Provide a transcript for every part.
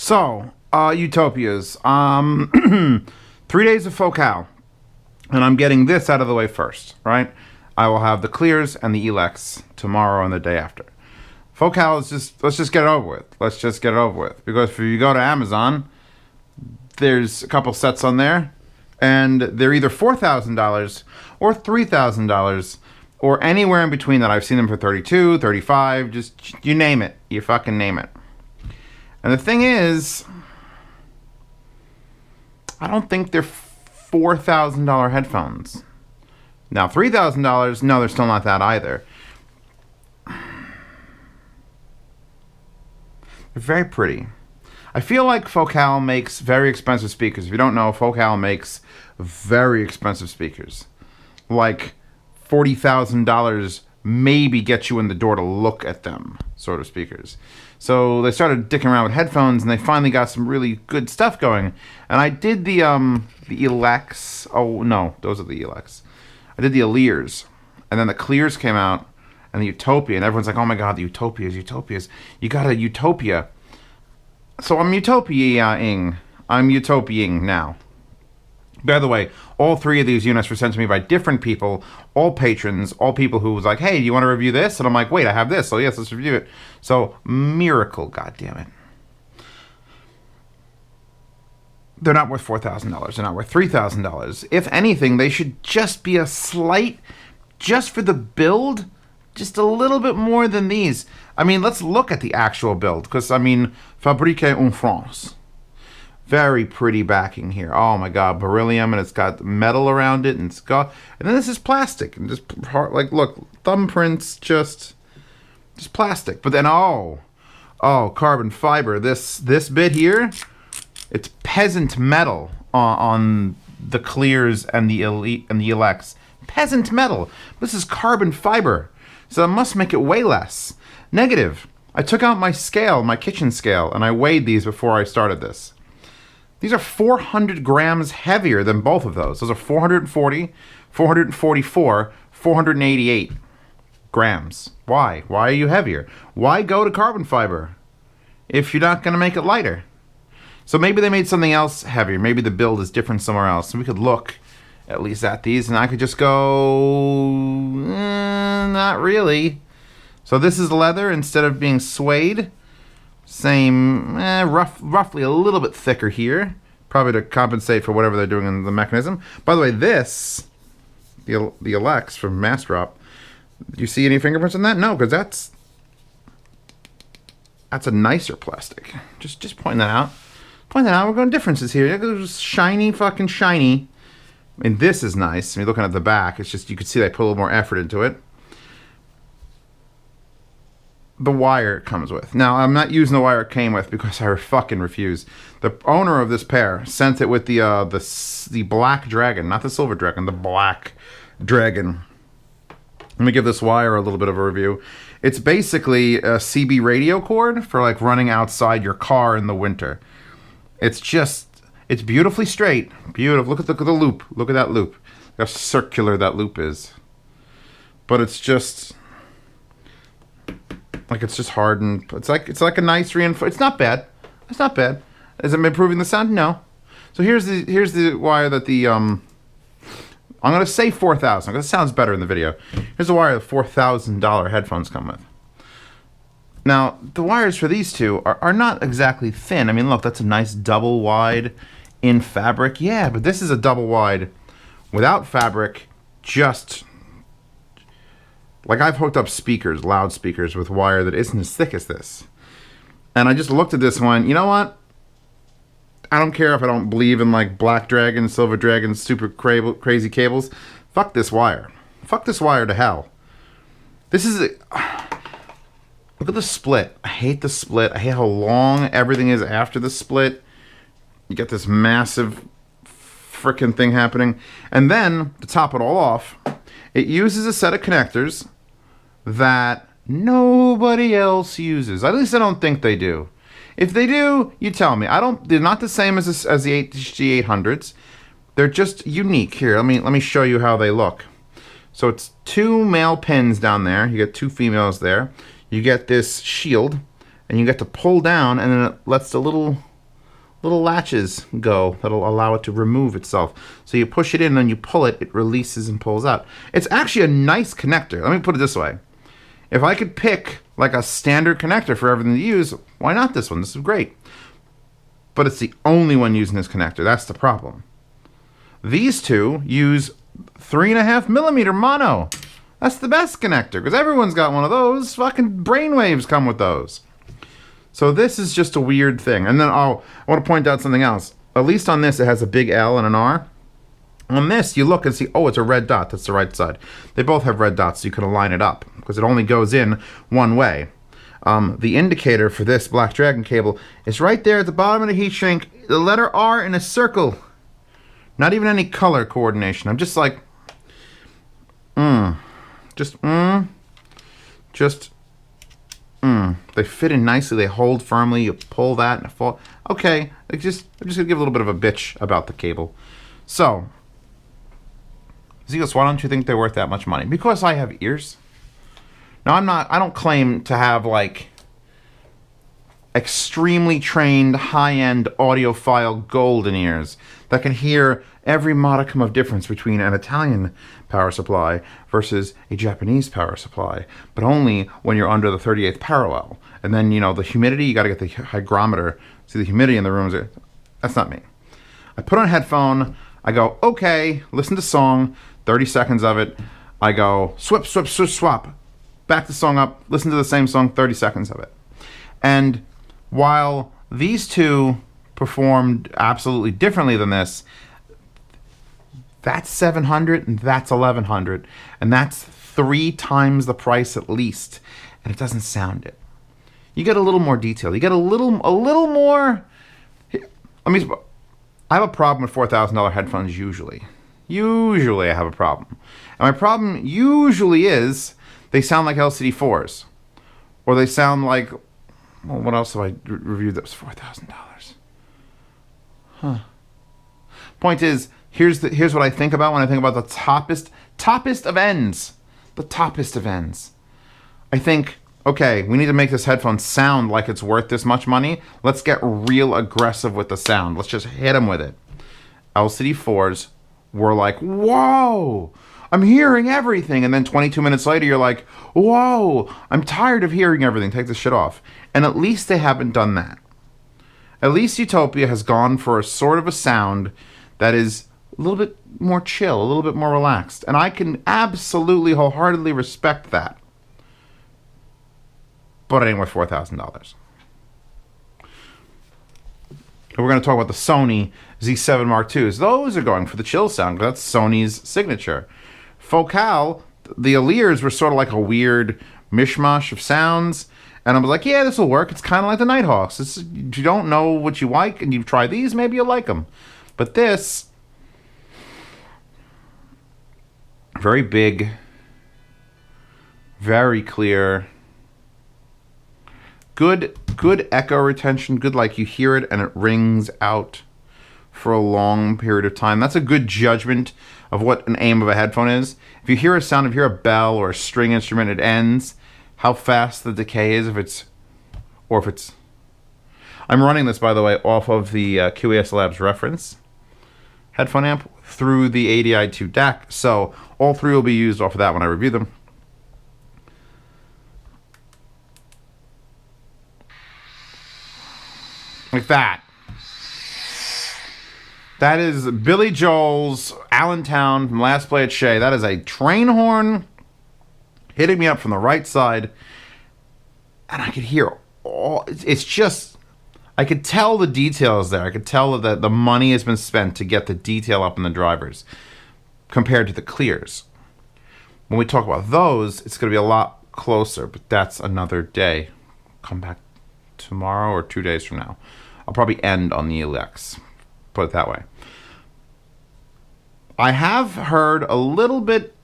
So, Utopias. 3 days of Focal. And I'm getting this out of the way first, right? I will have the clears and the elects tomorrow and the day after. Focal is just, let's just get it over with. Let's just get it over with. Because if you go to Amazon, there's a couple sets on there, and they're either $4,000 or $3,000 or anywhere in between that. I've seen them for 32, 35, just you name it. You fucking name it. And the thing is, I don't think they're $4,000 headphones. Now, $3,000, no, they're still not that either. They're very pretty. I feel like Focal makes very expensive speakers. If you don't know, Focal makes very expensive speakers. Like $40,000 maybe get you in the door to look at them sort of speakers. So they started dicking around with headphones, and they finally got some really good stuff going. And I did the Elects. Oh no, those are the Elects. I did the Alliers, and then the Clears came out, and the Utopia, and everyone's like, "Oh my God, the Utopias! You got a Utopia." So I'm Utopia-ing. I'm Utopia-ing now. By the way, all three of these units were sent to me by different people, all patrons, all people who was like, "Hey, do you want to review this?" And I'm like, "Wait, I have this, so yes, let's review it." So, miracle, goddammit. They're not worth $4,000. They're not worth $3,000. If anything, they should just be a slight, just for the build, just a little bit more than these. I mean, let's look at the actual build, because, I mean, Fabriqué en France. Very pretty backing here. Oh my God, beryllium, and it's got metal around it, and it's got, and then this is plastic, and just like, look, thumbprints, just plastic. But then carbon fiber. This bit here, it's peasant metal on the clears and the elite and the elects. Peasant metal. This is carbon fiber, so it must make it weigh less. Negative. I took out my scale, my kitchen scale, and I weighed these before I started this. These are 400 grams heavier than both of those. Those are 440, 444, 488 grams. Why? Why are you heavier? Why go to carbon fiber if you're not going to make it lighter? So maybe they made something else heavier. Maybe the build is different somewhere else. So we could look at least at these, and I could just go, not really. So this is leather instead of being suede. Same, roughly a little bit thicker here, probably to compensate for whatever they're doing in the mechanism. By the way, this, the Elects from Mass Drop, do you see any fingerprints on that? No, because that's a nicer plastic. Just pointing that out. Point that out. We're going differences here. It's shiny, fucking shiny. I mean, this is nice. I mean, looking at the back, it's just, you can see they put a little more effort into it. The wire it comes with. Now, I'm not using the wire it came with because I fucking refuse. The owner of this pair sent it with the black dragon, not the silver dragon, the black dragon. Let me give this wire a little bit of a review. It's basically a CB radio cord for like running outside your car in the winter. It's beautifully straight. Beautiful. Look at the loop. Look at that loop. Look how circular that loop is. But it's just like, it's just hard, and it's like a nice reinforcement. It's not bad. It's not bad. Is it improving the sound? No. So here's the wire that the I'm gonna say 4,000 because it sounds better in the video. Here's the wire the $4,000 headphones come with. Now the wires for these two are not exactly thin. I mean, look, that's a nice double wide in fabric. Yeah, but this is a double wide without fabric. Just like, I've hooked up speakers, loudspeakers, with wire that isn't as thick as this. And I just looked at this one. You know what? I don't care if I don't believe in like black dragon, silver dragon, super crazy cables. Fuck this wire. Fuck this wire to hell. This is look at the split. I hate the split. I hate how long everything is after the split. You get this massive frickin' thing happening. And then, to top it all off, it uses a set of connectors that nobody else uses. At least I don't think they do. If they do, you tell me. They're not the same as the HG800s. They're just unique. Here, let me show you how they look. So it's two male pins down there. You get two females there. You get this shield, and you get to pull down, and then it lets the little little latches go that'll allow it to remove itself. So you push it in and you pull it, it releases and pulls out. It's actually a nice connector. Let me put it this way. If I could pick like a standard connector for everything to use, why not this one? This is great. But it's the only one using this connector. That's the problem. These two use 3.5 millimeter mono. That's the best connector because everyone's got one of those. Fucking brainwaves come with those. So this is just a weird thing. And then I want to point out something else. At least on this, it has a big L and an R. On this, you look and see, oh, it's a red dot. That's the right side. They both have red dots, so you can align it up because it only goes in one way. The indicator for this Black Dragon cable is right there at the bottom of the heat shrink. The letter R in a circle. Not even any color coordination. I'm just like, They fit in nicely. They hold firmly. You pull that and it fall. Okay, I'm just gonna give a little bit of a bitch about the cable. So, Zeus, why don't you think they're worth that much money? Because I have ears. Now I don't claim to have like extremely trained high-end audiophile golden ears that can hear every modicum of difference between an Italian power supply versus a Japanese power supply, but only when you're under the 38th parallel. And then, you know, the humidity, you got to get the hygrometer, see the humidity in the rooms. That's not me. I put on a headphone, I go, okay, listen to song, 30 seconds of it. I go, swip, swip, swip, swap. Back the song up, listen to the same song, 30 seconds of it. And while these two performed absolutely differently than this, that's $700 and that's $1,100, and that's 3 times the price at least, and it doesn't sound it. You get a little more detail. You get a little more. I have a problem with $4,000 headphones usually. Usually I have a problem, and my problem usually is they sound like LCD4s, or they sound like, well, what else have I reviewed that was $4,000? Huh. Point is, here's what I think about when I think about the toppest of ends. The toppest of ends. I think, okay, we need to make this headphone sound like it's worth this much money. Let's get real aggressive with the sound. Let's just hit them with it. LCD4s were like, whoa, I'm hearing everything. And then 22 minutes later, you're like, whoa, I'm tired of hearing everything. Take this shit off. And at least they haven't done that. At least Utopia has gone for a sort of a sound that is a little bit more chill, a little bit more relaxed. And I can absolutely wholeheartedly respect that. But it ain't worth $4,000. We're going to talk about the Sony Z7 Mark IIs. Those are going for the chill sound, because that's Sony's signature. Focal, the Alliers were sort of like a weird mishmash of sounds. And I was like, yeah, this will work. It's kind of like the Nighthawks. If you don't know what you like and you try these, maybe you'll like them. But this, very big, very clear, good echo retention, good, like you hear it and it rings out for a long period of time. That's a good judgment of what an aim of a headphone is. If you hear a sound, if you hear a bell or a string instrument, it ends. How fast the decay is, if it's. I'm running this, by the way, off of the QAS Labs reference headphone amp through the ADI2 DAC, so all three will be used off of that when I review them. Like that. That is Billy Joel's Allentown from Last Play at Shea. That is a train horn hitting me up from the right side, and I could hear all. It's just, I could tell the details there. I could tell that the money has been spent to get the detail up in the drivers compared to the clears. When we talk about those, it's going to be a lot closer, but that's another day. Come back tomorrow or 2 days from now. I'll probably end on the ELX, put it that way. I have heard a little bit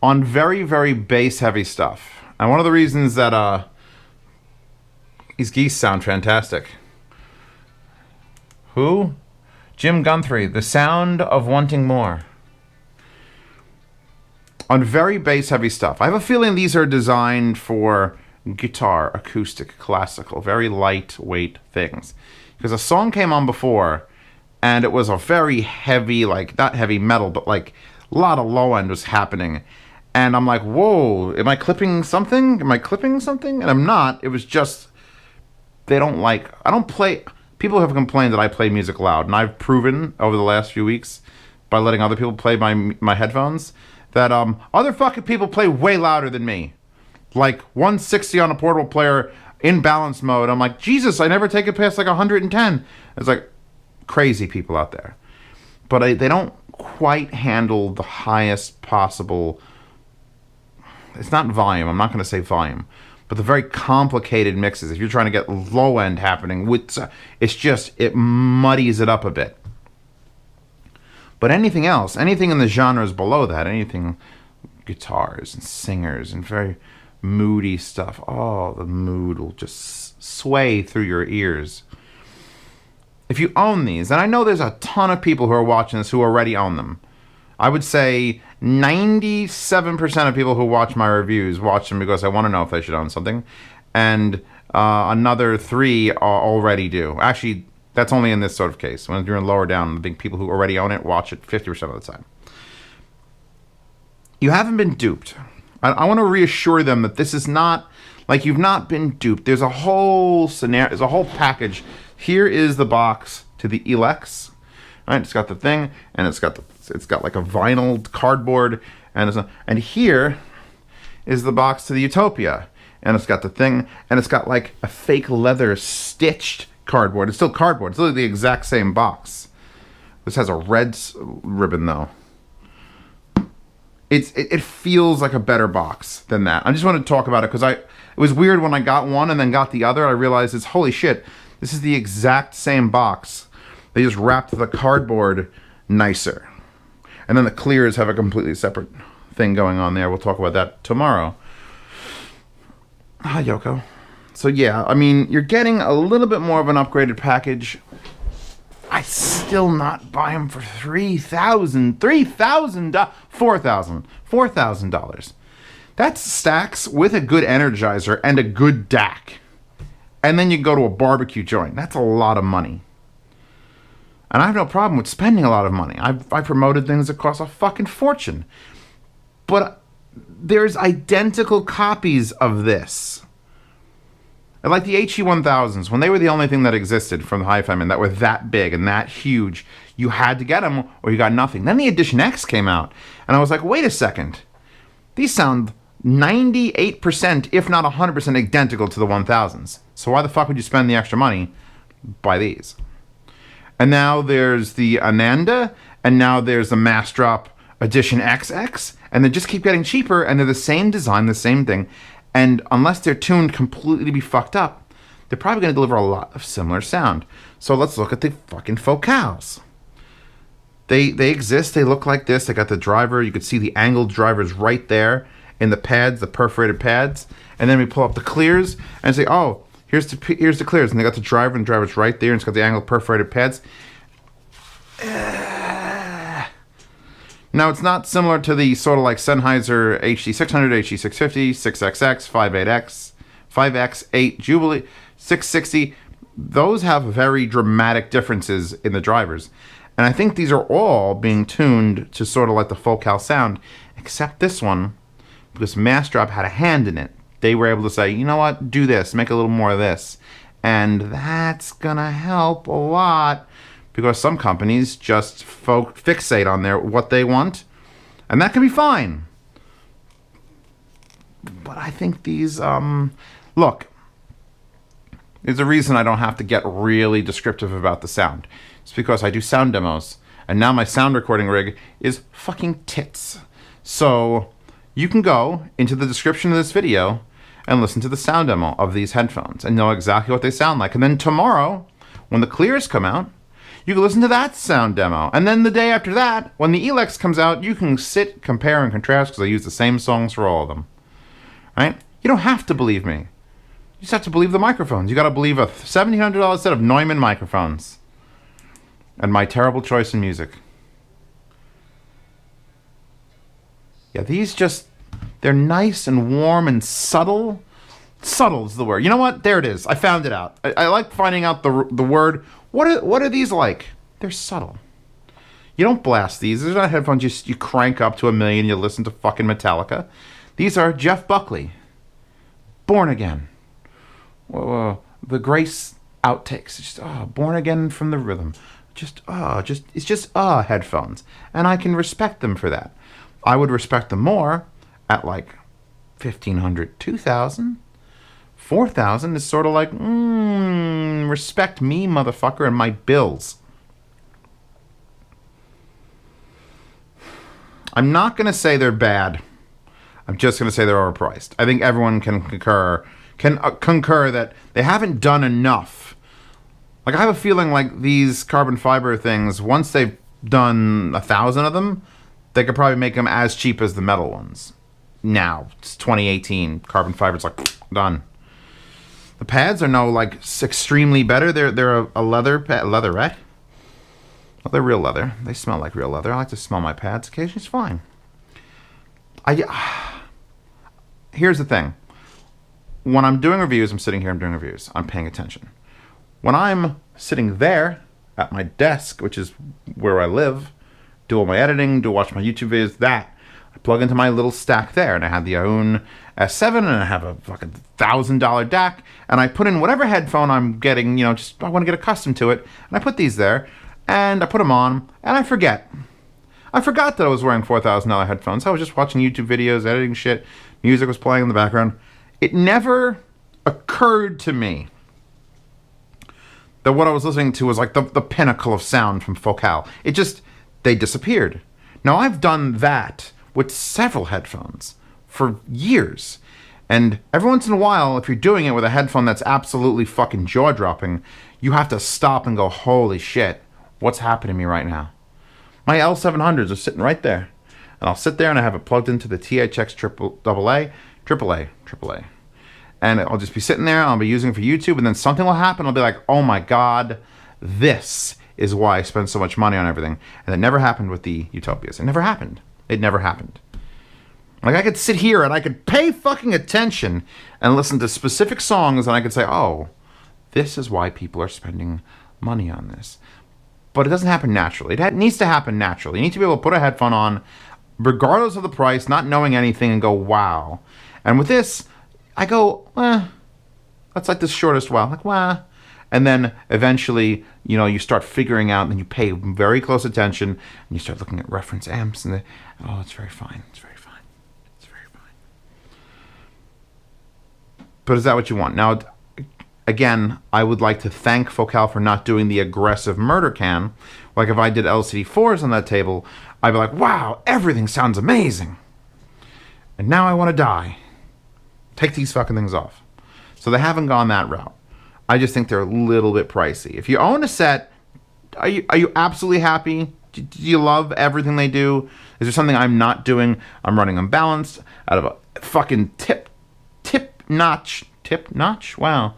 on very, very bass-heavy stuff. And one of the reasons that these geese sound fantastic. Who? Jim Guthrie, The Sound of Wanting More. On very bass-heavy stuff. I have a feeling these are designed for guitar, acoustic, classical, very lightweight things. because a song came on before, and it was a very heavy, like, not heavy metal, but like a lot of low end was happening. And I'm like, whoa, am I clipping something? Am I clipping something? And I'm not. It was just, they don't like, I don't play, people have complained that I play music loud. And I've proven over the last few weeks by letting other people play my headphones that other fucking people play way louder than me. Like 160 on a portable player in balance mode. I'm like, Jesus, I never take it past like 110. It's like crazy people out there. But they don't quite handle the highest possible, it's not volume, I'm not going to say volume, but the very complicated mixes. If you're trying to get low end happening, with it's just, it muddies it up a bit. But anything else, anything in the genres below that, anything, guitars and singers and very moody stuff, oh, the mood will just sway through your ears. If you own these, and I know there's a ton of people who are watching this who already own them. I would say 97% of people who watch my reviews watch them because I want to know if they should own something. And another 3 already do. Actually, that's only in this sort of case. When you're lower down, I think people who already own it watch it 50% of the time. You haven't been duped. I want to reassure them that this is not, like, you've not been duped. There's a whole scenario, there's a whole package. Here is the box to the Elex. Right, it's got the thing, and it's got like a vinyl cardboard, and here is the box to the Utopia, and it's got the thing, and it's got like a fake leather stitched cardboard. It's still cardboard. It's literally the exact same box. This has a red ribbon though. It feels like a better box than that. I just want to talk about it because it was weird when I got one and then got the other. I realized it's holy shit. This is the exact same box. They just wrapped the cardboard nicer. And then the clears have a completely separate thing going on there. We'll talk about that tomorrow. Hi, Yoko. So yeah, I mean, you're getting a little bit more of an upgraded package. I still not buy them for $4,000. That's stacks with a good Energizer and a good DAC. And then you go to a barbecue joint. That's a lot of money. And I have no problem with spending a lot of money. I promoted things that cost a fucking fortune. But there's identical copies of this. And like the HE1000s, when they were the only thing that existed from the Hi-Fi Man that were that big and that huge, you had to get them or you got nothing. Then the Edition X came out. And I was like, wait a second. These sound 98%, if not 100% identical to the 1000s. So why the fuck would you spend the extra money? Buy these. And now there's the Ananda, and now there's the Mass Drop Edition XX, and they just keep getting cheaper, and they're the same design, the same thing, and unless they're tuned completely to be fucked up, they're probably going to deliver a lot of similar sound. So let's look at the fucking Focals. They exist, they look like this, they got the driver, you could see the angled drivers right there in the pads, the perforated pads, and then we pull up the clears, and say, oh, here's the clears, and they got the driver, and the driver's right there, and it's got the angled perforated pads. Now, it's not similar to the sort of like Sennheiser HD600, HD650, 6XX, 58X, 5X, 8 Jubilee, 660. Those have very dramatic differences in the drivers. And I think these are all being tuned to sort of like the Focal sound, except this one, because Mass Drop had a hand in it. They were able to say, you know what, do this, make a little more of this. And that's going to help a lot because some companies just fixate on what they want. And that can be fine. But I think these, look, there's a reason I don't have to get really descriptive about the sound. It's because I do sound demos. And now my sound recording rig is fucking tits. So you can go into the description of this video and listen to the sound demo of these headphones and know exactly what they sound like. And then tomorrow, when the clears come out, you can listen to that sound demo. And then the day after that, when the Elex comes out, you can sit, compare, and contrast because I use the same songs for all of them. Right? You don't have to believe me. You just have to believe the microphones. You got to believe a $1,700 set of Neumann microphones. And my terrible choice in music. Yeah, these just, they're nice and warm and subtle. Subtle is the word. You know what? There it is. I found it out. I like finding out the word. What are these like? They're subtle. You don't blast these. These are not headphones you crank up to 1,000,000. You listen to fucking Metallica. These are Jeff Buckley. Born Again. Whoa, the Grace outtakes. Just Born Again from the Rhythm. It's just headphones, and I can respect them for that. I would respect them more at like 1,500, 2,000, 4,000 is sort of like respect me, motherfucker, and my bills. I'm not gonna say they're bad. I'm just gonna say they're overpriced. I think everyone can concur that they haven't done enough. Like, I have a feeling like these carbon fiber things, once they've done 1,000 of them, they could probably make them as cheap as the metal ones. Now, it's 2018. Carbon fiber's like, done. The pads are now like extremely better. They're a leatherette. Well, they're real leather. They smell like real leather. I like to smell my pads occasionally. It's fine. Here's the thing. When I'm doing reviews, I'm sitting here, I'm doing reviews. I'm paying attention. When I'm sitting there at my desk, which is where I live, do all my editing, watch my YouTube videos, I plug into my little stack there, and I have the Aoun S7, and I have a fucking $1,000 DAC, and I put in whatever headphone I'm getting, I want to get accustomed to it, and I put these there, and I put them on, and I forget. I forgot that I was wearing $4,000 headphones. I was just watching YouTube videos, editing shit, music was playing in the background. It never occurred to me that what I was listening to was like the pinnacle of sound from Focal. They disappeared. Now, I've done that with several headphones for years. And every once in a while, if you're doing it with a headphone that's absolutely fucking jaw-dropping, you have to stop and go, holy shit, what's happening to me right now? My L700s are sitting right there. And I'll sit there and I have it plugged into the THX AAA. And I'll just be sitting there, I'll be using it for YouTube, and then something will happen, I'll be like, oh my god, this is why I spend so much money on everything. And it never happened with the Utopias. It never happened. Like, I could sit here and I could pay fucking attention and listen to specific songs, and I could say, oh, this is why people are spending money on this. But it doesn't happen naturally. It needs to happen naturally. You need to be able to put a headphone on, regardless of the price, not knowing anything, and go, wow. And with this, I go, that's like the shortest wow. Like, wow. And then eventually, you start figuring out, and you pay very close attention, and you start looking at reference amps, and it's very fine. It's very fine. It's very fine. But is that what you want? Now, again, I would like to thank Focal for not doing the aggressive murder can. Like, if I did LCD4s on that table, I'd be like, wow, everything sounds amazing. And now I want to die. Take these fucking things off. So they haven't gone that route. I just think they're a little bit pricey. If you own a set, are you absolutely happy? Do you love everything they do? Is there something I'm not doing? I'm running unbalanced out of a fucking tip notch. Wow.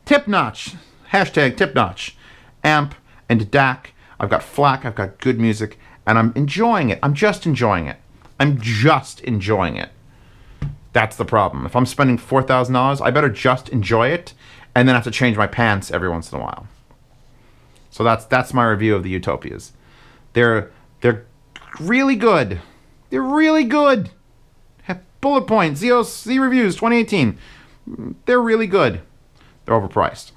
Tip notch. Hashtag tip notch. Amp and DAC. I've got FLAC. I've got good music. And I'm enjoying it. I'm just enjoying it. That's the problem. If I'm spending $4,000, I better just enjoy it and then have to change my pants every once in a while. So that's my review of the Utopias. They're really good. They're really good. Bullet point, Z reviews 2018. They're really good. They're overpriced.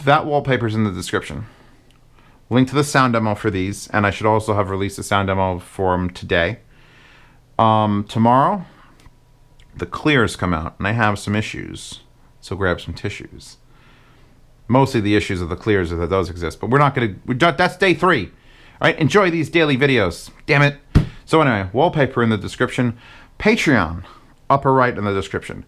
That wallpaper's in the description. Link to the sound demo for these, and I should also have released a sound demo for them today. Tomorrow, the clears come out, and I have some issues, so grab some tissues. Mostly the issues of the clears are that those exist, but we're not going to... That's day 3. All right, enjoy these daily videos. Damn it. So anyway, wallpaper in the description. Patreon, upper right in the description.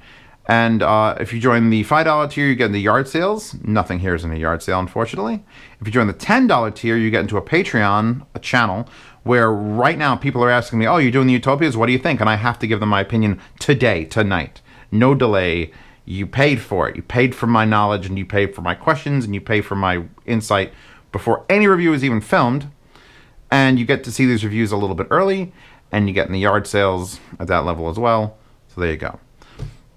And if you join the $5 tier, you get into yard sales. Nothing here is in a yard sale, unfortunately. If you join the $10 tier, you get into a Patreon, a channel, where right now people are asking me, oh, you're doing the Utopias, what do you think? And I have to give them my opinion today, tonight. No delay. You paid for it. You paid for my knowledge, and you paid for my questions, and you paid for my insight before any review is even filmed. And you get to see these reviews a little bit early, and you get in the yard sales at that level as well. So there you go.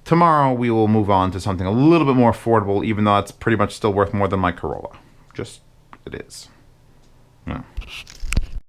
Tomorrow we will move on to something a little bit more affordable, even though it's pretty much still worth more than my Corolla. Just, it is. Yeah.